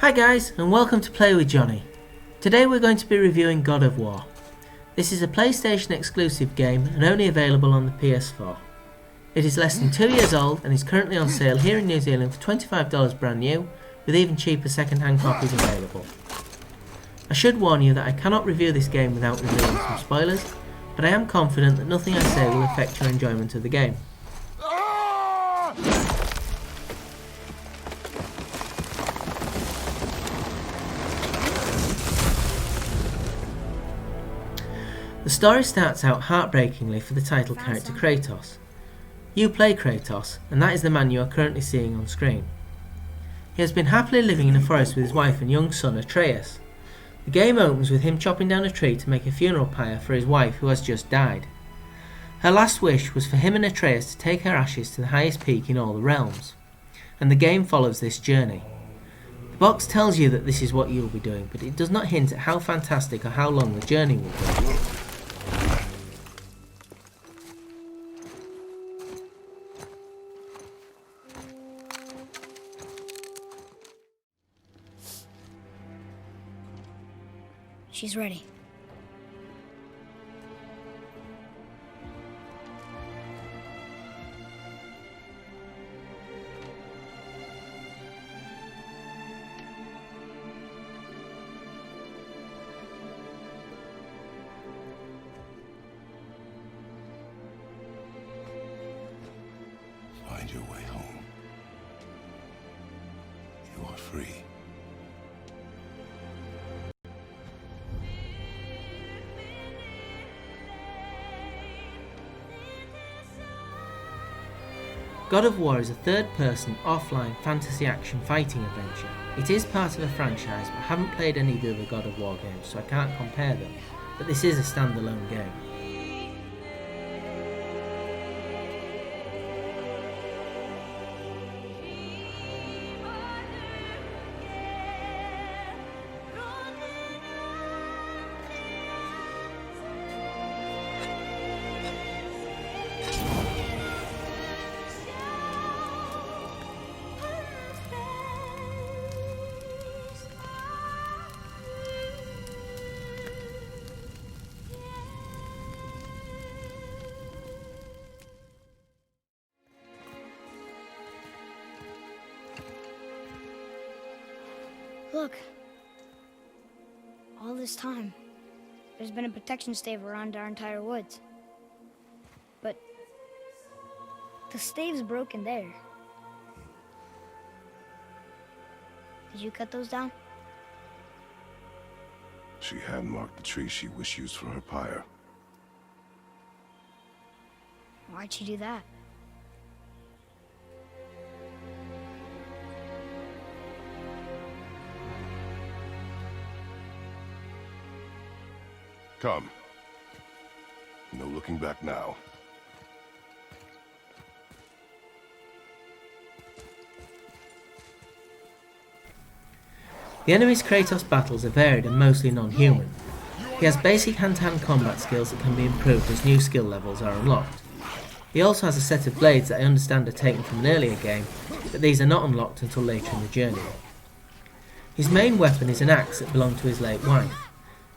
Hi guys, and welcome to Play with Johnny. Today we're going to be reviewing God of War. This is a PlayStation exclusive game and only available on the PS4. It is less than 2 years old and is currently on sale here in New Zealand for $25 brand new, with even cheaper second-hand copies available. I should warn you that I cannot review this game without revealing some spoilers, but I am confident that nothing I say will affect your enjoyment of the game. The story starts out heartbreakingly for the title character Kratos. You play Kratos, and that is the man you are currently seeing on screen. He has been happily living in a forest with his wife and young son Atreus. The game opens with him chopping down a tree to make a funeral pyre for his wife who has just died. Her last wish was for him and Atreus to take her ashes to the highest peak in all the realms, and the game follows this journey. The box tells you that this is what you will be doing, but it does not hint at how fantastic or how long the journey will be. She's ready. Find your way home. You are free. God of War is a third-person, offline, fantasy action fighting adventure. It is part of a franchise, but I haven't played any of the other God of War games, so I can't compare them, but this is a standalone game. Look. All this time, there's been a protection stave around our entire woods. But the stave's broken there. Did you cut those down? She hand marked the tree she wished used for her pyre. Why'd she do that? Come. No looking back now. The enemies Kratos battles are varied and mostly non-human. He has basic hand-to-hand combat skills that can be improved as new skill levels are unlocked. He also has a set of blades that I understand are taken from an earlier game, but these are not unlocked until later in the journey. His main weapon is an axe that belonged to his late wife.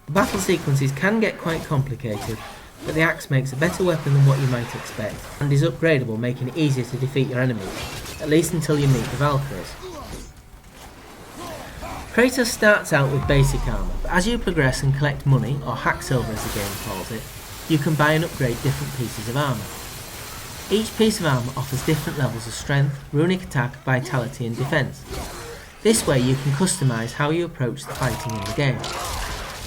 The battle sequences can get quite complicated, but the axe makes a better weapon than what you might expect, and is upgradable, making it easier to defeat your enemies, at least until you meet the Valkyries. Kratos starts out with basic armour, but as you progress and collect money, or hack silver as the game calls it, you can buy and upgrade different pieces of armour. Each piece of armour offers different levels of strength, runic attack, vitality and defence. This way you can customise how you approach the fighting in the game.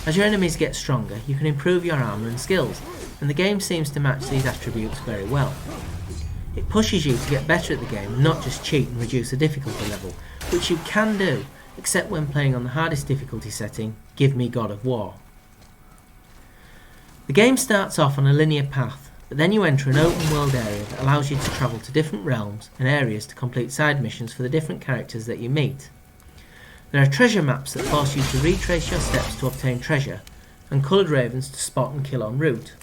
As your enemies get stronger, you can improve your armour and skills, and the game seems to match these attributes very well. It pushes you to get better at the game, not just cheat and reduce the difficulty level, which you can do, except when playing on the hardest difficulty setting, Give Me God of War. The game starts off on a linear path, but then you enter an open world area that allows you to travel to different realms and areas to complete side missions for the different characters that you meet. There are treasure maps that force you to retrace your steps to obtain treasure, and coloured ravens to spot and kill en route.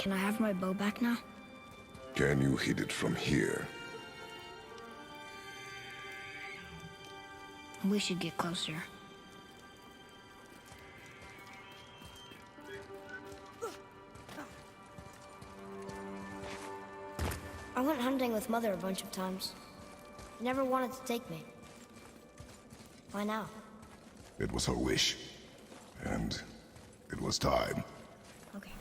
Can I have my bow back now? Can you hit it from here? We should get closer. I went hunting with Mother a bunch of times. She never wanted to take me. Why now? It was her wish. And it was time. Okay.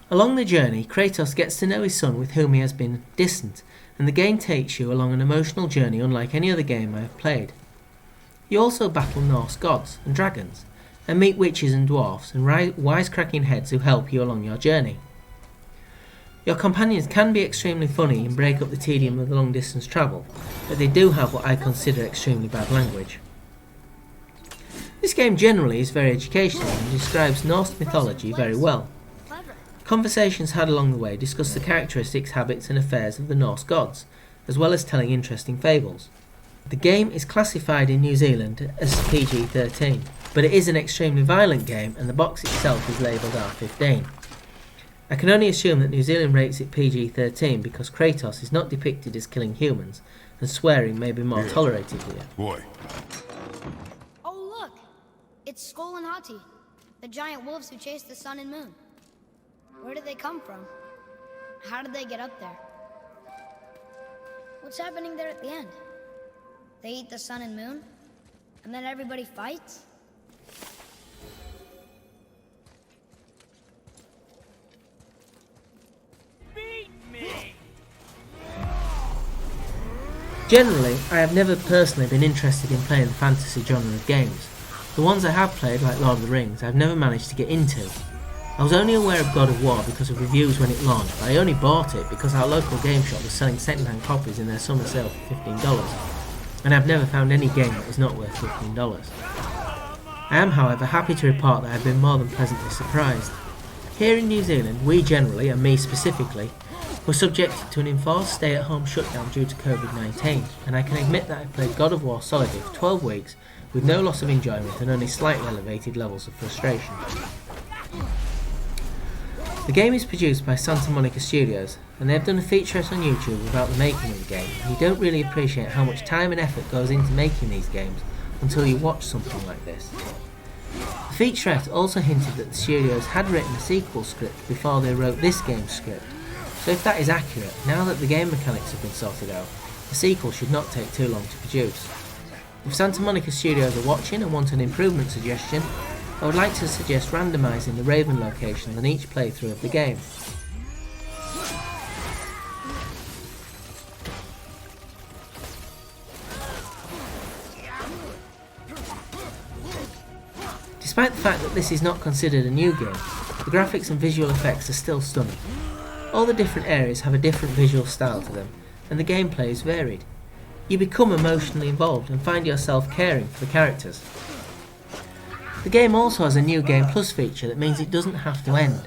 Along the journey, Kratos gets to know his son with whom he has been distant, and the game takes you along an emotional journey unlike any other game I have played. You also battle Norse gods and dragons, and meet witches and dwarfs and wisecracking heads who help you along your journey. Your companions can be extremely funny and break up the tedium of the long distance travel, but they do have what I consider extremely bad language. This game generally is very educational and describes Norse mythology very well. Clever. Conversations had along the way discuss the characteristics, habits and affairs of the Norse gods, as well as telling interesting fables. The game is classified in New Zealand as PG-13, but it is an extremely violent game and the box itself is labelled R15. I can only assume that New Zealand rates it PG-13 because Kratos is not depicted as killing humans, and swearing may be more tolerated here. Boy, Oh, look! It's Skull and Hati, the giant wolves who chase the sun and moon. Where did they come from? How did they get up there? What's happening there at the end? They eat the sun and moon? And then everybody fights? Generally, I have never personally been interested in playing the fantasy genre of games. The ones I have played, like Lord of the Rings, I have never managed to get into. I was only aware of God of War because of reviews when it launched, but I only bought it because our local game shop was selling second-hand copies in their summer sale for $15, and I've never found any game that was not worth $15. I am, however, happy to report that I have been more than pleasantly surprised. Here in New Zealand, we generally, and me specifically, were subjected to an enforced stay-at-home shutdown due to COVID-19, and I can admit that I played God of War solidly for 12 weeks with no loss of enjoyment and only slightly elevated levels of frustration. The game is produced by Santa Monica Studios, and they have done a featurette on YouTube about the making of the game, and you don't really appreciate how much time and effort goes into making these games until you watch something like this. The featurette also hinted that the studios had written a sequel script before they wrote this game's script, so if that is accurate, now that the game mechanics have been sorted out, the sequel should not take too long to produce. If Santa Monica Studios are watching and want an improvement suggestion, I would like to suggest randomising the Raven locations on each playthrough of the game. Despite the fact that this is not considered a new game, the graphics and visual effects are still stunning. All the different areas have a different visual style to them, and the gameplay is varied. You become emotionally involved and find yourself caring for the characters. The game also has a new Game Plus feature that means it doesn't have to end,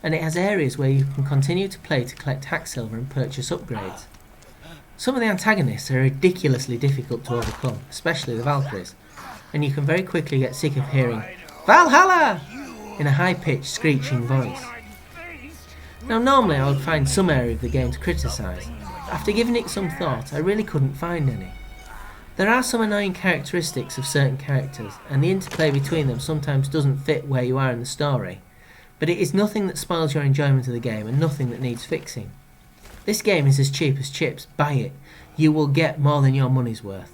and it has areas where you can continue to play to collect hack silver and purchase upgrades. Some of the antagonists are ridiculously difficult to overcome, especially the Valkyries, and you can very quickly get sick of hearing Valhalla in a high-pitched screeching voice. Now normally I would find some area of the game to criticise, but after giving it some thought I really couldn't find any. There are some annoying characteristics of certain characters, and the interplay between them sometimes doesn't fit where you are in the story, but it is nothing that spoils your enjoyment of the game and nothing that needs fixing. This game is as cheap as chips, buy it, you will get more than your money's worth.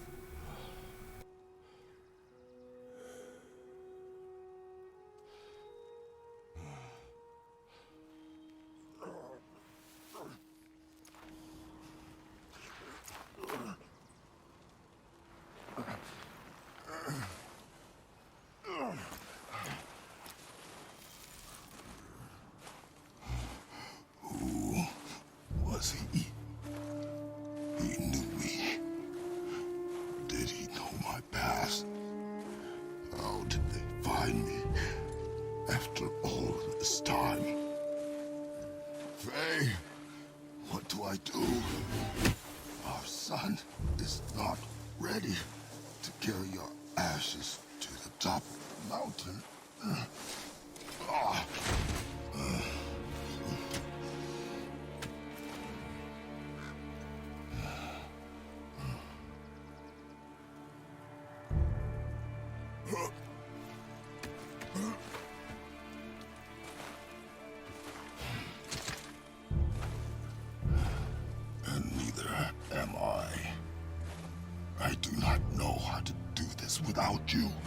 Was he? He knew me. Did he know my past? How did they find me after all this time? Faye, what do I do? Our son is not ready to carry your ashes to the top of the mountain. without you.